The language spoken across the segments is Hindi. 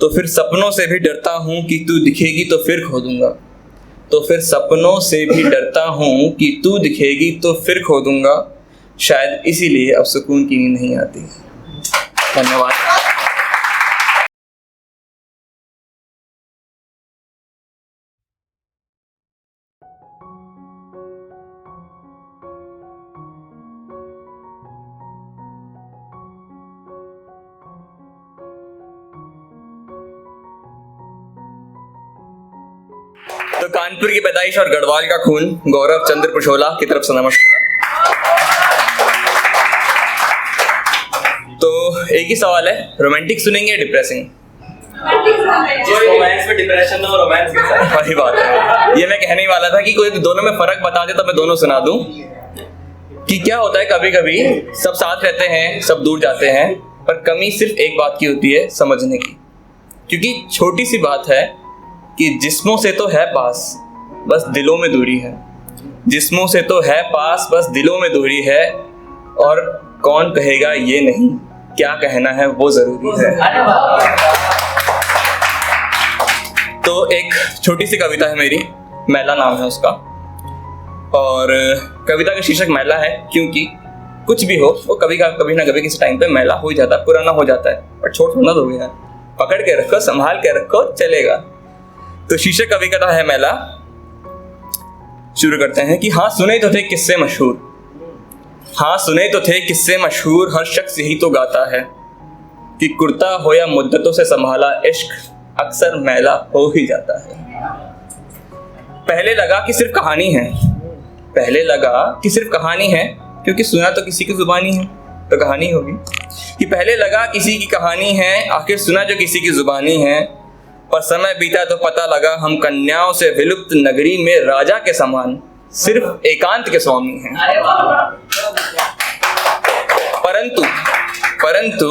तो फिर सपनों से भी डरता हूँ कि तू दिखेगी तो फिर खो दूंगा। तो फिर सपनों से भी डरता हूँ कि तू दिखेगी तो फिर खो दूंगा। शायद इसीलिए अब सुकून की नींद नहीं आती। धन्यवाद। तो कानपुर की पैदाइश और गढ़वाल का खून गौरव चंद्र पुशोला की तरफ से नमस्कार। तो एक ही सवाल है, रोमांटिक सुनेंगे या डिप्रेसिंग? रोमांस में डिप्रेशन हो, रोमांस के साथ वही बात है। ये मैं कहने ही वाला था कि कोई दोनों में फर्क बता दे तो मैं दोनों सुना दूं। कि क्या होता है, कभी कभी सब साथ रहते हैं, सब दूर जाते हैं, पर कमी सिर्फ एक बात की होती है, समझने की। क्योंकि छोटी सी बात है कि जिस्मों से तो है पास, बस दिलों में दूरी है। जिस्मों से तो है पास, बस दिलों में दूरी है। और कौन कहेगा ये नहीं, क्या कहना है वो जरूरी है। तो एक छोटी सी कविता है मेरी, मैला नाम है उसका। और कविता का शीर्षक मैला है क्योंकि कुछ भी हो वो कभी ना कभी किसी टाइम पे मैला हो जाता है, पुराना हो जाता है, पर छोड़ थोड़ा हो गया है। पकड़ के रखो, संभाल के रखो, चलेगा। तो शीर्षक कविता का है मैला। शुरू करते हैं कि हाँ सुने तो थे किस्से मशहूर, हाँ सुने तो थे किस्से मशहूर, हर शख्स यही तो गाता है कि कुर्ता हो या मुद्दतों से संभाला इश्क अक्सर मैला हो ही जाता है। पहले लगा कि सिर्फ कहानी है, पहले लगा कि सिर्फ कहानी है, क्योंकि सुना तो किसी की जुबानी है तो कहानी होगी। कि पहले लगा किसी की कहानी है, आखिर सुना जो किसी की जुबानी है। पर समय बीता तो पता लगा हम कन्याओं से विलुप्त नगरी में राजा के समान सिर्फ एकांत के स्वामी हैं। परंतु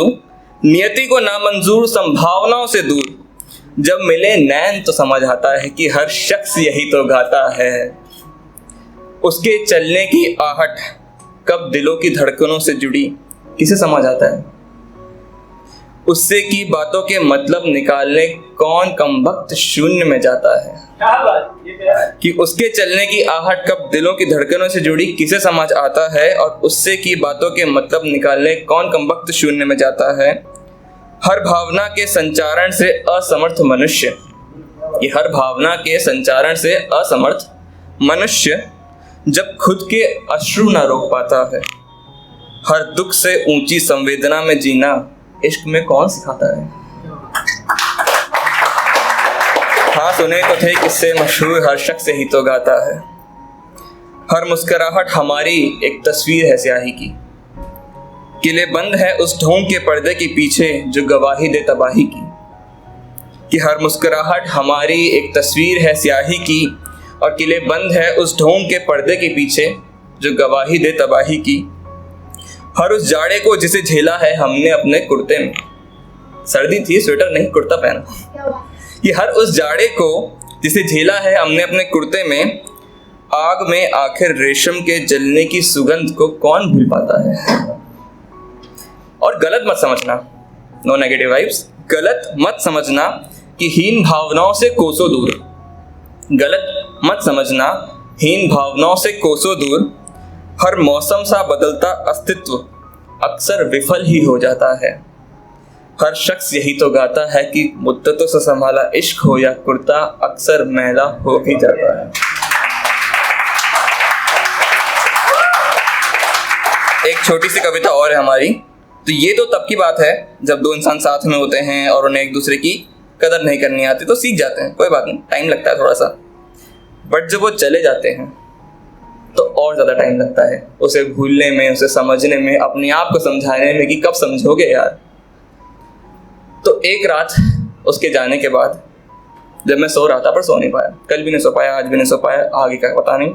नियति को नामंजूर संभावनाओं से दूर जब मिले नैन तो समझ आता है कि हर शख्स यही तो गाता है। उसके चलने की आहट कब दिलों की धड़कनों से जुड़ी किसे समझ आता है। उससे की बातों के मतलब निकालने कौन कमबख्त शून्य में जाता है। कि उसके चलने की आहट कब दिलों की धड़कनों से जुड़ी किसे समझ आता है, और उससे की बातों के मतलब निकालने कौन कमबख्त शून्य में जाता है। हर भावना के संचारण से असमर्थ मनुष्य, ये हर भावना के संचारण से असमर्थ मनुष्य जब खुद के अश्रु ना रोक पाता है। हर दुख से ऊंची संवेदना में जीना इश्क में कौन सिखाता है। हाँ सुने तो थे किस्से मशहूर, हर शख्स ही तो गाता है। हर मुस्कुराहट हमारी एक तस्वीर है स्याही की, किले बंद है उस ढोंग के पर्दे के पीछे जो गवाही दे तबाही की। कि हर मुस्कुराहट हमारी एक तस्वीर है स्याही की, और किले बंद है उस ढोंग के पर्दे के पीछे जो गवाही दे तबाही की। हर उस जाड़े को जिसे झेला है हमने अपने कुर्ते में, सर्दी थी स्वेटर नहीं कुर्ता पहना। कि हर उस जाड़े को जिसे झेला है हमने अपने कुर्ते में, आग में आखिर रेशम के जलने की सुगंध को कौन भूल पाता है। और गलत मत समझना, नो नेगेटिव वाइब्स, गलत मत समझना कि हीन भावनाओं से कोसों दूर, गलत मत समझना हीन भावनाओं से कोसों दूर। हर मौसम सा बदलता अस्तित्व अक्सर विफल ही हो जाता है। हर शख्स यही तो गाता है कि मुद्दतों से संभाला इश्क हो या कुर्ता अक्सर मैला हो ही जाता है। एक छोटी सी कविता और है हमारी। तो ये तो तब की बात है जब दो इंसान साथ में होते हैं और उन्हें एक दूसरे की कदर नहीं करनी आती, तो सीख जाते हैं, कोई बात नहीं, टाइम लगता है थोड़ा सा। बट जब वो चले जाते हैं तो और ज़्यादा टाइम लगता है उसे भूलने में, उसे समझने में, अपने आप को समझाने में कि कब समझोगे यार। तो एक रात उसके जाने के बाद जब मैं सो रहा था, पर सो नहीं पाया, कल भी नहीं सो पाया, आज भी नहीं सो पाया, आगे का पता नहीं।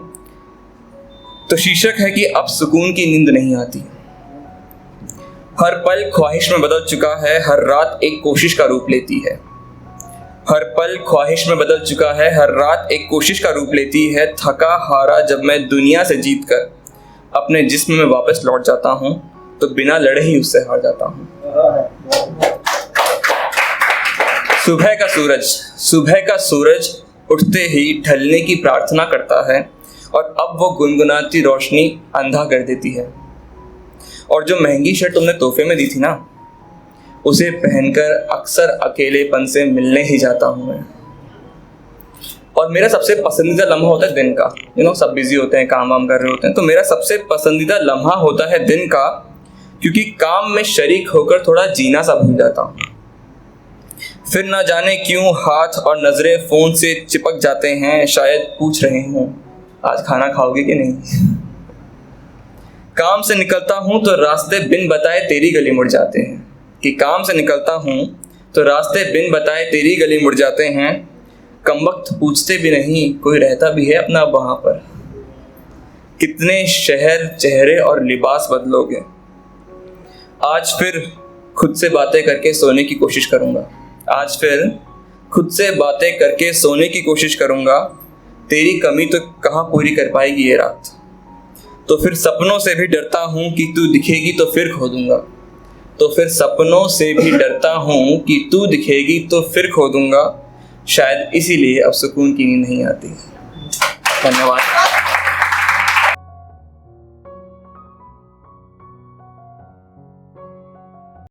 तो शीर्षक है कि अब सुकून की नींद नहीं आती। हर पल ख्वाहिश में बदल चुका है, हर रात एक कोशिश का रूप लेती है। हर पल ख्वाहिश में बदल चुका है, हर रात एक कोशिश का रूप लेती है। थका हारा जब मैं दुनिया से जीत कर अपने जिस्म में वापस लौट जाता हूँ, तो बिना लड़े ही उससे हार जाता हूँ। सुबह का सूरज उठते ही ढलने की प्रार्थना करता है और अब वो गुनगुनाती रोशनी अंधा कर देती है। और जो महंगी शर्ट तुमने तोहफे में दी थी ना, उसे पहनकर अक्सर अकेलेपन से मिलने ही जाता हूँ मैं। और मेरा सबसे पसंदीदा लम्हा होता है दिन का। सब बिजी होते हैं, काम वाम कर रहे होते हैं, तो मेरा सबसे पसंदीदा लम्हा होता है दिन का, क्योंकि काम में शरीक होकर थोड़ा जीना सा भूल जाता हूँ। फिर ना जाने क्यों हाथ और नजरें फोन से चिपक जाते हैं, शायद पूछ रहे हों आज खाना खाओगे कि नहीं। काम से निकलता हूँ तो रास्ते बिन बताए तेरी गली मुड़ जाते हैं, कि काम से निकलता हूँ तो रास्ते बिन बताए तेरी गली मुड़ जाते हैं। कमबख्त पूछते भी नहीं कोई रहता भी है अपना वहाँ पर। कितने शहर, चेहरे और लिबास बदलोगे। आज फिर खुद से बातें करके सोने की कोशिश करूँगा। आज फिर खुद से बातें करके सोने की कोशिश करूँगा। तेरी कमी तो कहाँ पूरी कर पाएगी ये रात। तो फिर सपनों से भी डरता हूँ कि तू दिखेगी तो फिर खो दूँगा। तो फिर सपनों से भी डरता हूँ कि तू दिखेगी तो फिर खो दूँगा। शायद इसीलिए अब सुकून की नींद नहीं आती। धन्यवाद।